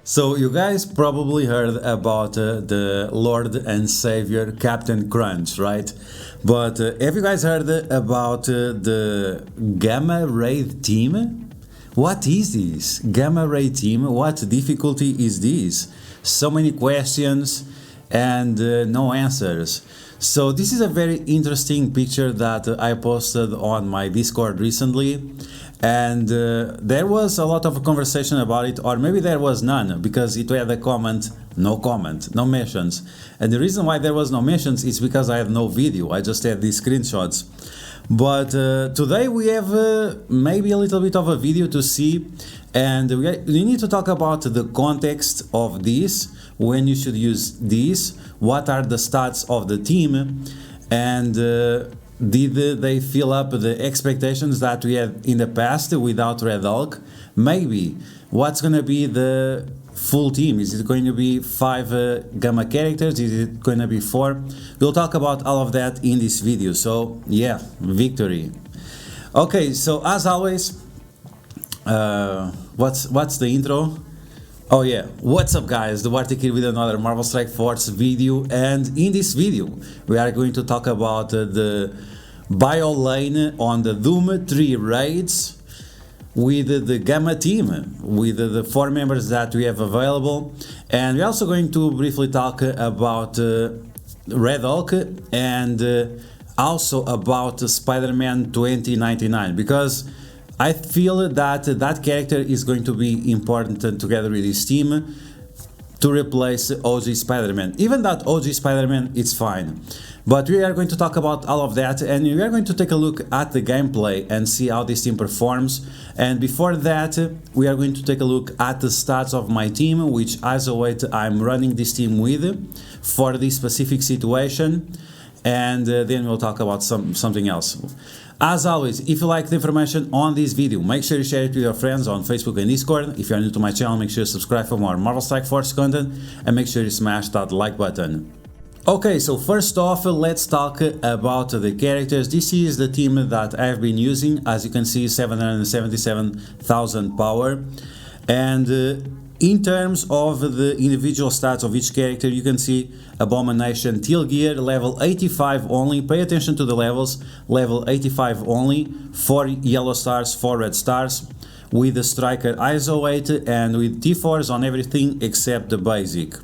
So you guys probably heard about the Lord and Savior Captain Crunch, right? But have you guys heard about the Gamma Ray team? What is this? Gamma Ray team? What difficulty is this? So many questions and no answers. So this is a very interesting picture that I posted on my Discord recently, and there was a lot of conversation about it, or maybe there was none, because it had a comment, no mentions. And the reason why there was no mentions is because I had no video, I just had these screenshots. But today we have maybe a little bit of a video to see, and we need to talk about the context of this, when you should use this, what are the stats of the team, and did they fill up the expectations that we had in the past without Red Hulk? Maybe. What's gonna be the full team? Is it going to be 5 Gamma characters? Is it going to be 4? We'll talk about all of that in this video. So yeah, victory. Okay, so as always, what's the intro? Oh yeah, what's up guys, DuArktik here with another Marvel Strike Force video, and in this video we are going to talk about the bio lane on the Doom 3 raids with the Gamma team, with the 4 members that we have available, and we're also going to briefly talk about Red Hulk and also about SpiderMan 2099, because I feel that that character is going to be important together with his team to replace OG Spider-Man. Even that OG Spider-Man is fine. But we are going to talk about all of that, and we are going to take a look at the gameplay and see how this team performs. And before that, we are going to take a look at the stats of my team, which as always I'm running this team with for this specific situation. And then we'll talk about something else. As always, if you like the information on this video, make sure you share it with your friends on Facebook and Discord. If you are new to my channel, make sure you subscribe for more Marvel Strike Force content, and make sure you smash that like button. Okay, so first off, let's talk about the characters. This is the team that I've been using. As you can see, 777,000 power. And in terms of the individual stats of each character, you can see Abomination Teal Gear, level 85 only. Pay attention to the levels, level 85 only, 4 yellow stars, 4 red stars, with the Striker ISO 8 and with T4s on everything except the basic.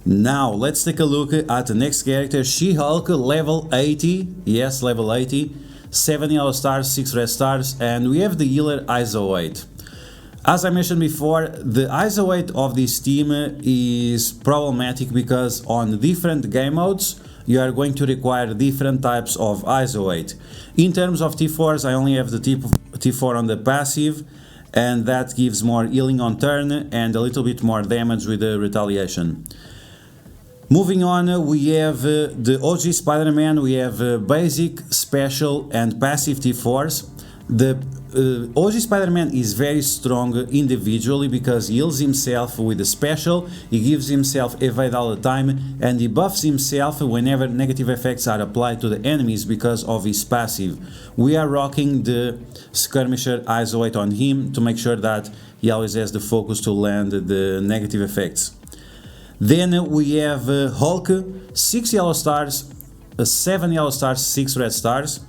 Now let's take a look at the next character, She-Hulk, level 80, yes, level 80, 7 yellow stars, 6 red stars, and we have the healer ISO 8. As I mentioned before, the ISO 8 of this team is problematic because on different game modes you are going to require different types of ISO 8. In terms of T4s, I only have the T4 on the passive, and that gives more healing on turn and a little bit more damage with the retaliation. Moving on, we have the OG Spider-Man. We have basic, special and passive T4s. The OG Spider-Man is very strong individually because he heals himself with the special, he gives himself evade all the time, and he buffs himself whenever negative effects are applied to the enemies because of his passive. We are rocking the Skirmisher ISO 8 on him to make sure that he always has the focus to land the negative effects. Then we have Hulk, 6 yellow stars, 7 yellow stars, 6 red stars,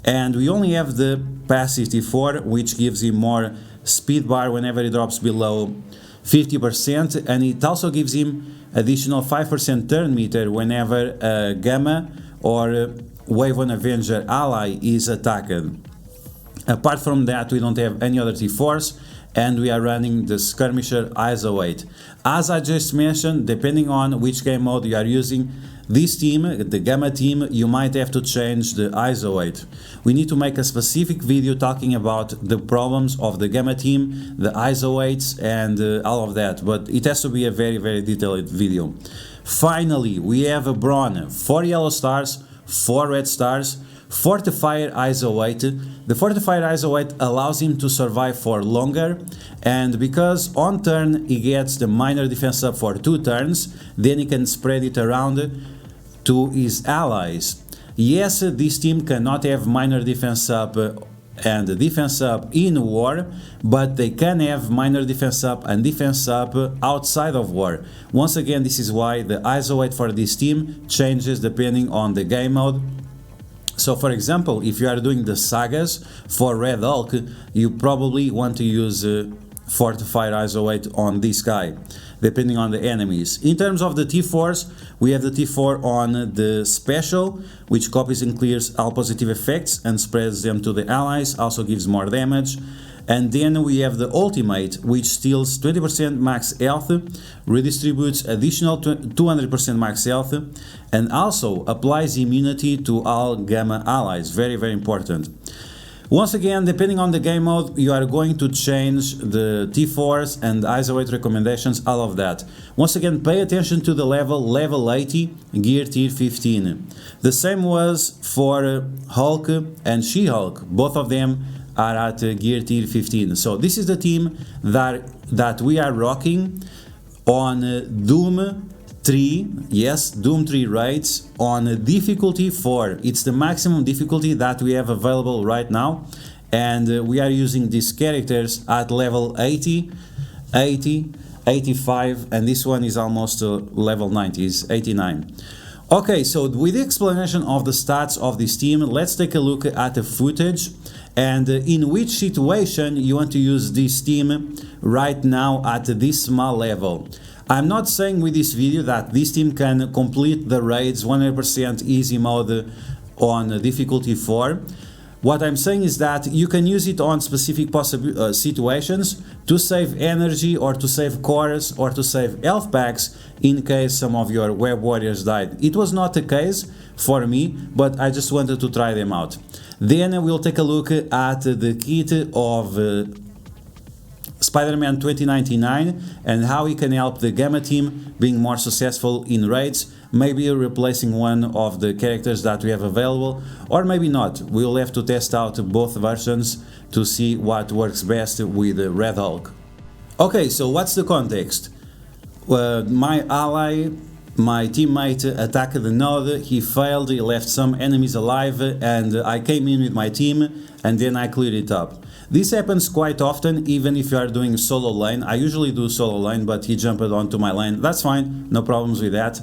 and we only have the passive T4, which gives him more speed bar whenever he drops below 50%, and it also gives him additional 5% turn meter whenever a Gamma or Wave 1 Avenger ally is attacked. Apart from that, we don't have any other T4s, and we are running the Skirmisher ISO 8. As I just mentioned, depending on which game mode you are using, this team, the Gamma team, you might have to change the ISO 8. We need to make a specific video talking about the problems of the Gamma team, the ISO 8s and all of that, but it has to be a very detailed video. Finally, we have a Brawn, 4 yellow stars, 4 red stars, Fortifier ISO 8. The Fortifier ISO 8 allows him to survive for longer, and because on turn he gets the minor defense up for 2 turns, then he can spread it around to his allies. Yes, this team cannot have minor defense up and defense up in war, but they can have minor defense up and defense up outside of war. Once again, this is why the ISO weight for this team changes depending on the game mode. So for example, if you are doing the sagas for Red Hulk, you probably want to use fortified ISO weight on this guy, depending on the enemies. In terms of the T4s, we have the T4 on the special, which copies and clears all positive effects and spreads them to the allies, also gives more damage. And then we have the ultimate, which steals 20% max health, redistributes additional 200% max health, and also applies immunity to all gamma allies. Very, very important. Once again, depending on the game mode, you are going to change the T4s and ISO weight recommendations, all of that. Once again, pay attention to the level 80, gear tier 15. The same was for Hulk and She-Hulk. Both of them are at gear tier 15. So this is the team that we are rocking on Doom 3, yes, Doom 3 raids on difficulty 4. It's the maximum difficulty that we have available right now, and we are using these characters at level 80, 80, 85, and this one is almost level 90, is 89. Okay, so with the explanation of the stats of this team, let's take a look at the footage and in which situation you want to use this team right now at this small level. I'm not saying with this video that this team can complete the raids 100% easy mode on difficulty 4. What I'm saying is that you can use it on specific situations to save energy or to save cores or to save health packs in case some of your web warriors died. It was not the case for me, but I just wanted to try them out. Then we'll take a look at the kit of SpiderMan 2099 and how he can help the Gamma team being more successful in raids, maybe replacing one of the characters that we have available, or maybe not. We'll have to test out both versions to see what works best with Red Hulk. Okay, so what's the context? My ally, my teammate attacked the node, he failed, he left some enemies alive, and I came in with my team and then I cleared it up. This happens quite often, even if you are doing solo lane. I usually do solo lane, but he jumped onto my lane. That's fine, no problems with that.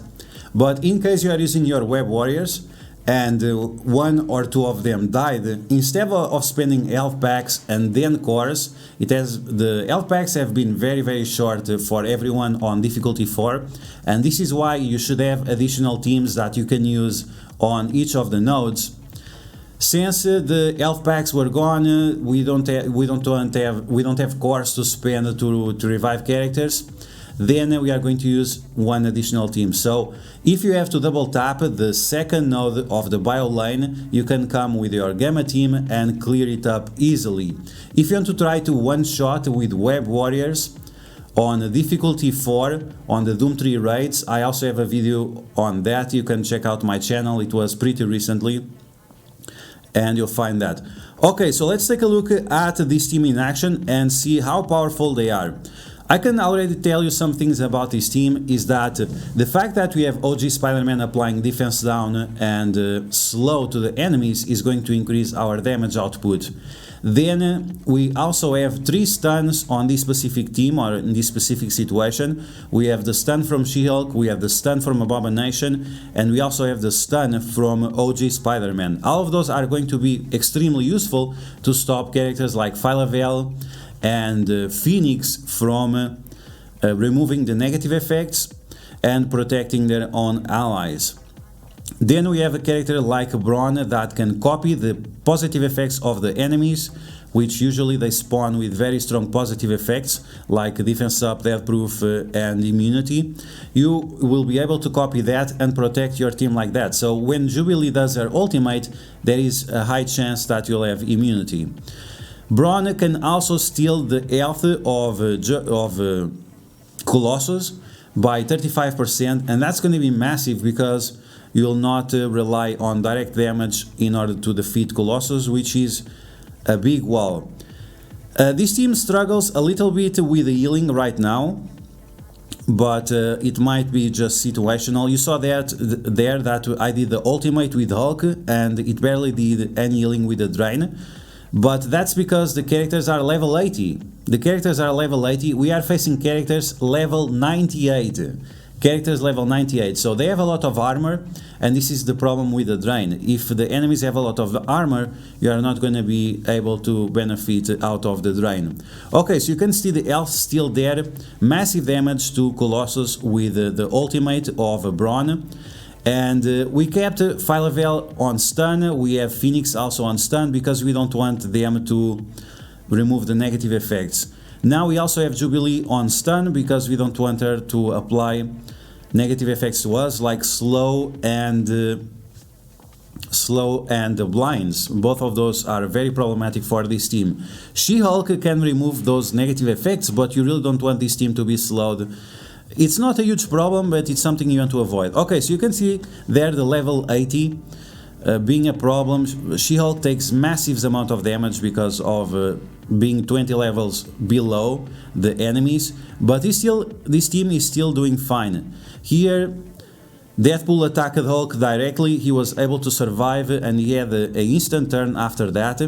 But in case you are using your web warriors and one or two of them died, instead of spending health packs and then cores, the health packs have been very short for everyone on difficulty 4, and this is why you should have additional teams that you can use on each of the nodes. Since the health packs were gone, we don't have cores to spend to revive characters. Then we are going to use one additional team. So if you have to double tap the second node of the bio lane, you can come with your Gamma team and clear it up easily. If you want to try to one-shot with web warriors on difficulty 4 on the Doom 3 raids, I also have a video on that. You can check out my channel, it was pretty recently, and you'll find that. Okay, so let's take a look at this team in action and see how powerful they are. I can already tell you some things about this team, is that the fact that we have OG Spider-Man applying defense down and slow to the enemies is going to increase our damage output. Then we also have 3 stuns on this specific team or in this specific situation. We have the stun from She-Hulk, we have the stun from Abomination, and we also have the stun from OG Spider-Man. All of those are going to be extremely useful to stop characters like Phyla-Vell and Phoenix from removing the negative effects and protecting their own allies. Then we have a character like Brawn that can copy the positive effects of the enemies, which usually they spawn with very strong positive effects like defense up, death proof and immunity. You will be able to copy that and protect your team like that. So when Jubilee does her ultimate, there is a high chance that you'll have immunity. Brawn can also steal the health of Colossus by 35%, and that's going to be massive because you will not rely on direct damage in order to defeat Colossus, which is a big wall. This team struggles a little bit with the healing right now, but it might be just situational. You saw that I did the ultimate with Hulk and it barely did any healing with the Drain. but that's because the characters are level 80. The characters are level 80. We are facing characters level 98. Characters level 98. So they have a lot of armor, and this is the problem with the drain. If the enemies have a lot of armor, you are not going to be able to benefit out of the drain. Okay, so you can see the elf still there. Massive damage to Colossus with the ultimate of Braun. And we kept Phylavel on stun. We have Phoenix also on stun because we don't want them to remove the negative effects. Now we also have Jubilee on stun because we don't want her to apply negative effects to us, like slow and blinds. Both of those are very problematic for this team. She-Hulk can remove those negative effects, but you really don't want this team to be slowed. It's not a huge problem, but it's something you want to avoid. Okay, so you can see there the level 80 being a problem. She-Hulk takes massive amount of damage because of being 20 levels below the enemies, but this team is still doing fine. Here, Deadpool attacked Hulk directly. He was able to survive, and he had an instant turn after that.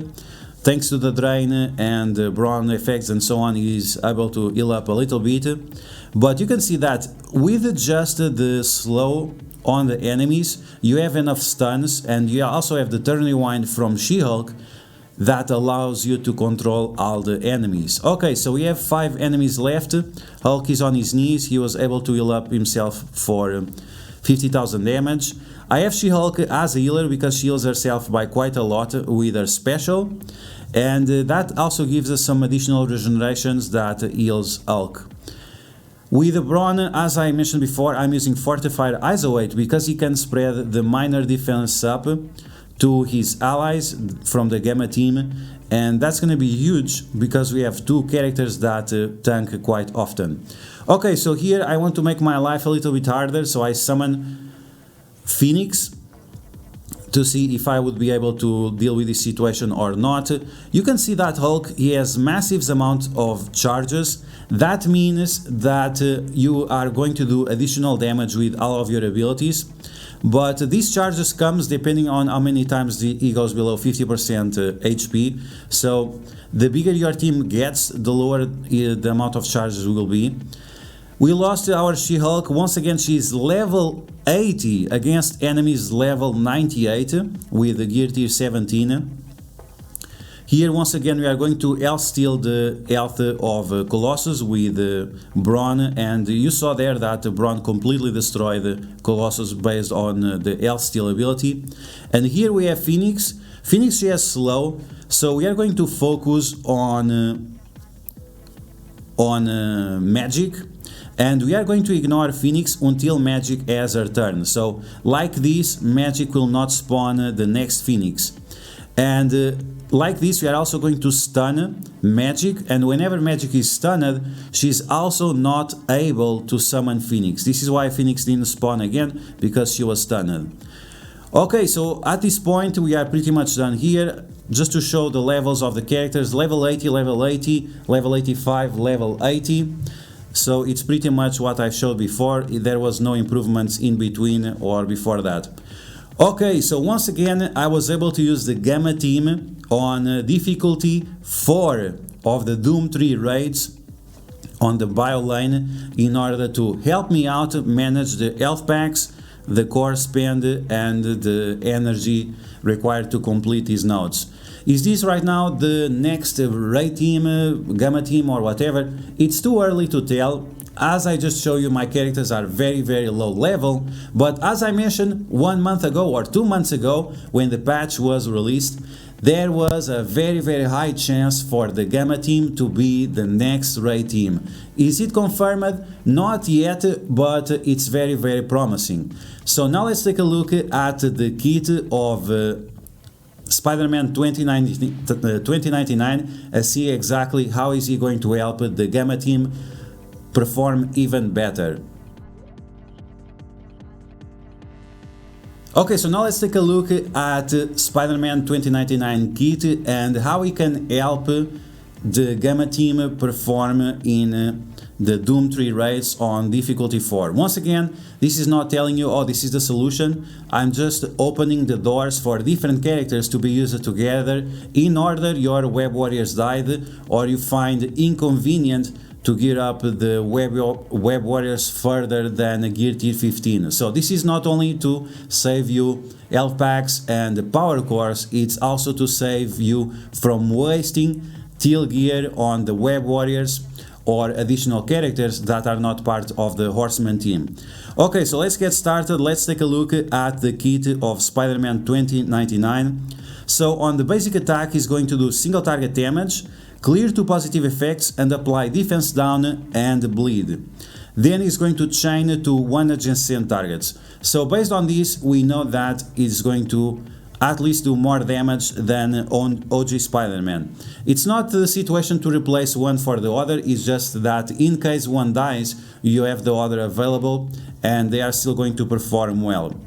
Thanks to the drain and Braun effects and so on, he is able to heal up a little bit. But you can see that with just the slow on the enemies, you have enough stuns, and you also have the turn rewind from She-Hulk that allows you to control all the enemies. Okay, so we have 5 enemies left. Hulk is on his knees. He was able to heal up himself for 50,000 damage. I have She-Hulk as a healer because she heals herself by quite a lot with her special, and that also gives us some additional regenerations that heals Hulk. With Braun, as I mentioned before, I'm using Fortified Isolate because he can spread the minor defense up to his allies from the Gamma team, and that's going to be huge because we have 2 characters that tank quite often. Okay, so here I want to make my life a little bit harder, so I summon Phoenix to see if I would be able to deal with this situation or not. You can see that Hulk, he has massive amount of charges. That means that you are going to do additional damage with all of your abilities. But these charges comes depending on how many times he goes below 50% HP. So the bigger your team gets, the lower the amount of charges will be. We lost our She-Hulk. Once again, she's level 80 against enemies level 98 with the gear tier 17. Here, once again, we are going to health steal the health of Colossus with Braun, and you saw there that Braun completely destroyed Colossus based on the health steal ability. And here we have Phoenix. Phoenix, she has slow, so we are going to focus on magic, and we are going to ignore Phoenix until magic has her turn. So like this, magic will not spawn the next Phoenix. And like this, we are also going to stun magic, and whenever magic is stunned, she's also not able to summon Phoenix. This is why Phoenix didn't spawn again, because she was stunned. Okay, so at this point we are pretty much done here. Just to show the levels of the characters: level 80, level 80, level 85, level 80. So it's pretty much what I showed before. There was no improvements in between or before that. Okay, so once again I was able to use the Gamma team on difficulty 4 of the Doom 3 raids on the bio lane in order to help me out manage the health packs, the core spend, and the energy required to complete these nodes. Is this right now the next raid team, Gamma team, or whatever? It's too early to tell. As I just showed you, my characters are very low level, but as I mentioned 1 month ago or 2 months ago when the patch was released, there was a very high chance for the Gamma team to be the next raid team. Is it confirmed? Not yet, but it's very promising. So now let's take a look at the kit of SpiderMan 2099 and see exactly how is he going to help the Gamma team perform even better. Okay, so now let's take a look at SpiderMan 2099 kit and how we can help the Gamma team perform in the Doom 3 raids on difficulty 4. Once again, this is not telling you, oh, this is the solution. I'm just opening the doors for different characters to be used together in order your web warriors died or you find inconvenient to gear up the web warriors further than gear tier 15. So this is not only to save you health packs and power cores, it's also to save you from wasting teal gear on the web warriors or additional characters that are not part of the Horseman team. Okay, so let's get started. Let's take a look at the kit of SpiderMan 2099. So on the basic attack, he's going to do single target damage, clear 2 positive effects and apply defense down and bleed. Then he's going to chain to 1 adjacent targets. So based on this, we know that it's going to at least do more damage than on OG Spider-Man. It's not the situation to replace one for the other, it's just that in case one dies, you have the other available and they are still going to perform well.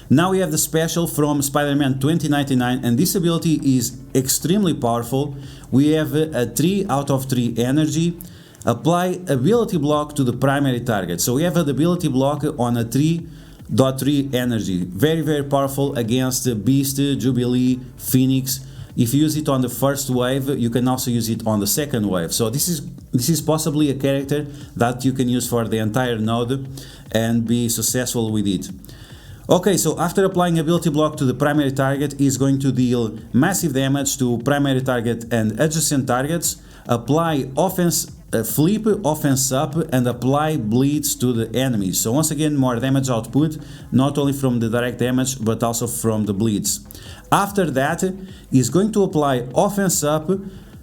Now we have the special from SpiderMan 2099 and this ability is extremely powerful. We have a 3 out of 3 energy. Apply ability block to the primary target. So we have an ability block on a 3.3 energy. Very powerful against Beast, Jubilee, Phoenix. If you use it on the first wave, you can also use it on the second wave. So this is possibly a character that you can use for the entire node and be successful with it. Okay, so after applying ability block to the primary target, is going to deal massive damage to primary target and adjacent targets, apply offense, flip offense up and apply bleeds to the enemies. So once again, more damage output, not only from the direct damage but also from the bleeds. After that, is going to apply offense up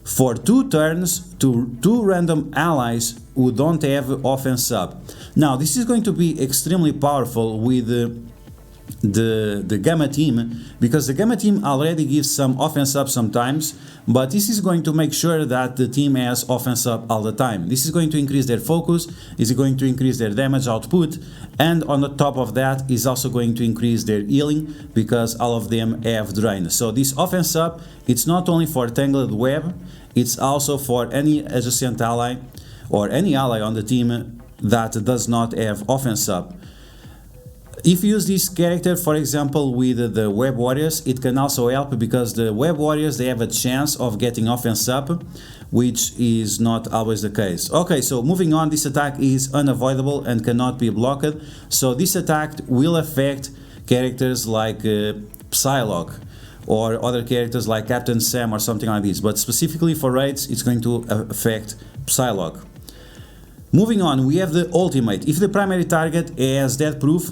for 2 turns to 2 random allies who don't have offense up. Now this is going to be extremely powerful with the Gamma team, because the Gamma team already gives some offense up sometimes, but this is going to make sure that the team has offense up all the time. This is going to increase their focus, is going to increase their damage output, and on the top of that is also going to increase their healing, because all of them have drain. So this offense up, it's not only for Tangled Web, it's also for any adjacent ally or any ally on the team that does not have offense up. If you use this character, for example, with the Web Warriors, it can also help because the Web Warriors, they have a chance of getting offense up, which is not always the case. Okay, so moving on, this attack is unavoidable and cannot be blocked. So this attack will affect characters like Psylocke or other characters like Captain Sam or something like this. But specifically for raids, it's going to affect Psylocke. Moving on, we have the ultimate. If the primary target has death proof,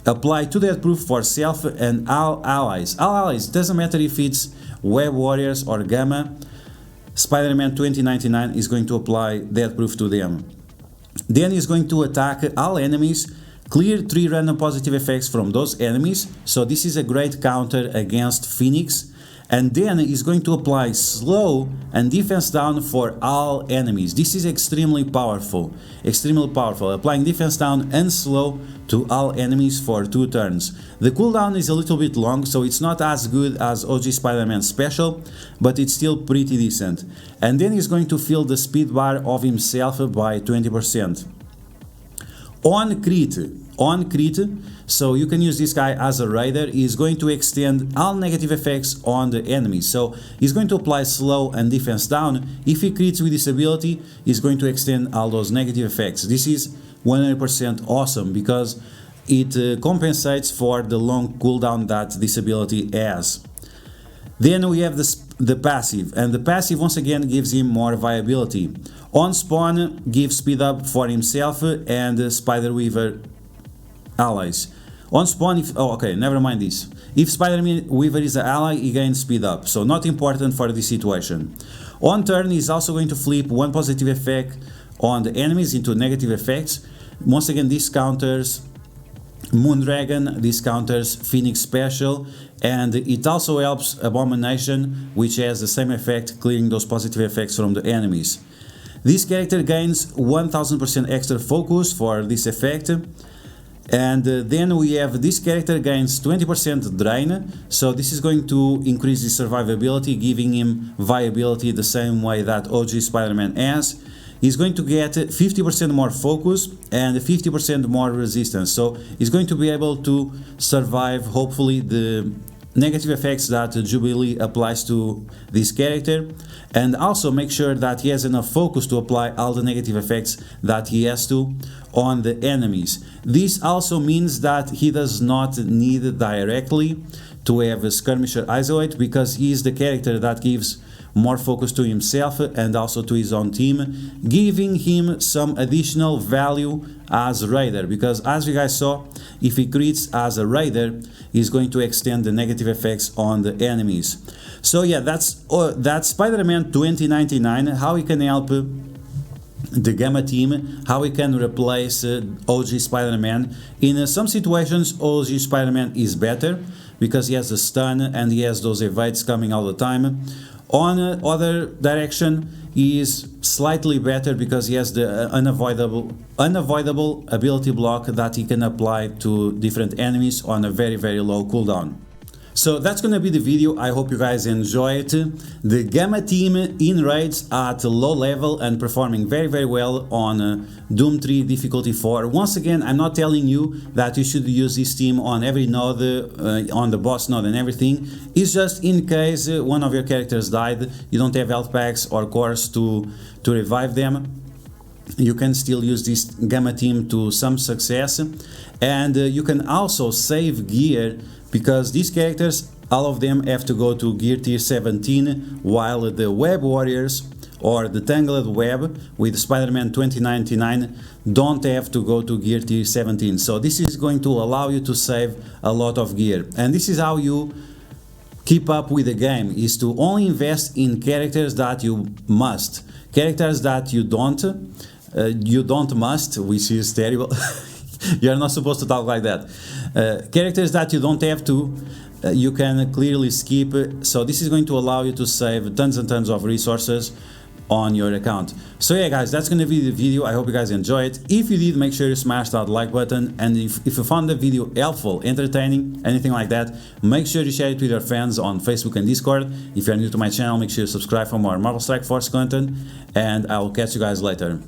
apply 2 death proof for self and all allies. All allies, doesn't matter if it's Web Warriors or Gamma, SpiderMan 2099 is going to apply death proof to them. Then he's going to attack all enemies, clear 3 random positive effects from those enemies, so this is a great counter against Phoenix. And then he's going to apply slow and defense down for all enemies. This is extremely powerful, applying defense down and slow to all enemies for 2 turns. The cooldown is a little bit long, so it's not as good as OG Spider-Man special, but it's still pretty decent. And then he's going to fill the speed bar of himself by 20%. On crit, so you can use this guy as a raider, is going to extend all negative effects on the enemy. So he's going to apply slow and defense down. If he crits with this ability, he's going to extend all those negative effects. This is 100% awesome because it compensates for the long cooldown that this ability has. Then we have the passive, and the passive once again gives him more viability. On spawn, gives speed up for himself and Spider-Weaver allies. On spawn, never mind this. If Spider-Weaver is an ally, he gains speed up, so not important for this situation. On turn, he's also going to flip 1 positive effect on the enemies into negative effects. Once again, this counters Moondragon, this counters Phoenix Special, and it also helps Abomination, which has the same effect, clearing those positive effects from the enemies. This character gains 1000% extra focus for this effect, And then we have this character gains 20% drain, so this is going to increase his survivability, giving him viability the same way that OG Spider-Man has. He's going to get 50% more focus and 50% more resistance, so he's going to be able to survive, hopefully, the negative effects that Jubilee applies to this character, and also make sure that he has enough focus to apply all the negative effects that he has to on the enemies. This also means that he does not need directly to have a skirmisher isolate, because he is the character that gives more focus to himself and also to his own team, giving him some additional value as Raider, because as you guys saw, if he crits as a Raider, he's going to extend the negative effects on the enemies. So yeah, that's Spider-Man 2099, how he can help the Gamma team, how he can replace OG Spider-Man. In some situations, OG Spider-Man is better because he has the stun and he has those evades coming all the time. On other direction, he is slightly better because he has the unavoidable ability block that he can apply to different enemies on a very low cooldown. So that's gonna be the video. I hope you guys enjoy it. The Gamma team in raids at low level and performing very well on Doom 3 difficulty 4. Once again, I'm not telling you that you should use this team on every node, on the boss node and everything. It's just in case one of your characters died, you don't have health packs or cores to revive them. You can still use this Gamma team to some success, and you can also save gear, because these characters, all of them have to go to gear tier 17, while the Web Warriors or the Tangled Web with Spider-Man 2099 don't have to go to gear tier 17. So this is going to allow you to save a lot of gear, and this is how you keep up with the game, is to only invest in characters that you must. Characters that you don't must, which is terrible. You're not supposed to talk like that. Characters that you don't have to, you can clearly skip. So this is going to allow you to save tons and tons of resources on your account. So yeah guys, that's gonna be the video. I hope you guys enjoy it. If you did, make sure you smash that like button, and if you found the video helpful, entertaining, anything like that, make sure you share it with your friends on Facebook and Discord. If you're new to my channel, make sure you subscribe for more Marvel Strike Force content, and I will catch you guys later.